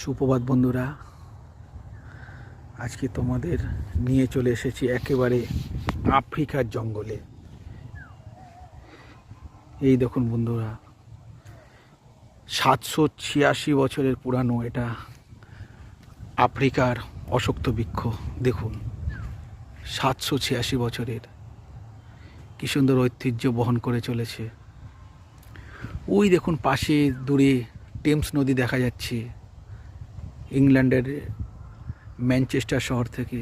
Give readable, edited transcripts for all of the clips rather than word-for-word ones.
সুপ্রভাত বন্ধুরা, আজকে তোমাদের নিয়ে চলে এসেছি একেবারে আফ্রিকার জঙ্গলে। এই দেখুন বন্ধুরা, 786 বছরের পুরানো এটা আফ্রিকার অশোক বৃক্ষ। দেখুন, 786 বছরের, কি সুন্দর ঐতিহ্য বহন করে চলেছে। ওই দেখুন পাশে দূরে টেমস নদী দেখা যাচ্ছে। ইংল্যান্ডের ম্যানচেস্টার শহর থেকে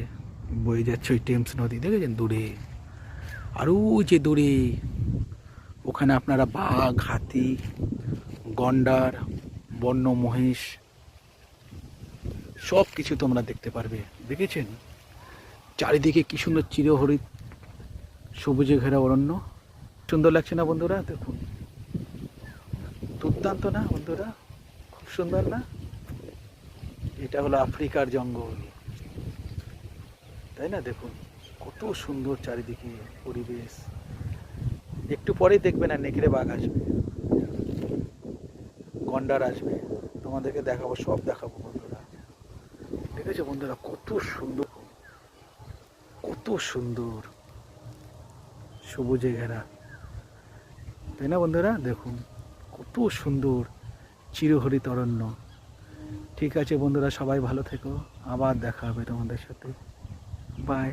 বয়ে যাচ্ছে ওই টেমস নদী, দেখেছেন দূরে। আর ওই যে দূরে, ওখানে আপনারা বাঘ, হাতি, গন্ডার, বন্য মহিষ সব কিছু তোমরা দেখতে পারবে। দেখেছেন চারিদিকে কি সুন্দর চিরহরিৎ সবুজে ঘেরা অরণ্য। সুন্দর লাগছে না বন্ধুরা? দেখুন, দুর্দান্ত না বন্ধুরা? খুব সুন্দর না? এটা হলো আফ্রিকার জঙ্গল, তাই না? দেখুন কত সুন্দর চারিদিকে পরিবেশ। একটু পরেই দেখবেন আর নেকড়ে বাঘ আসবে, গন্ডার আসবে, তোমাদেরকে দেখাবো, সব দেখাবো বন্ধুরা। দেখেছো বন্ধুরা কত সুন্দর, কত সুন্দর সবুজে ঘেরা, তাই না বন্ধুরা? দেখুন কত সুন্দর চিরহরিৎ অরণ্য। ঠিক আছে বন্ধুরা, সবাই ভালো থেকো, আবার দেখা হবে তোমাদের সাথে। বাই।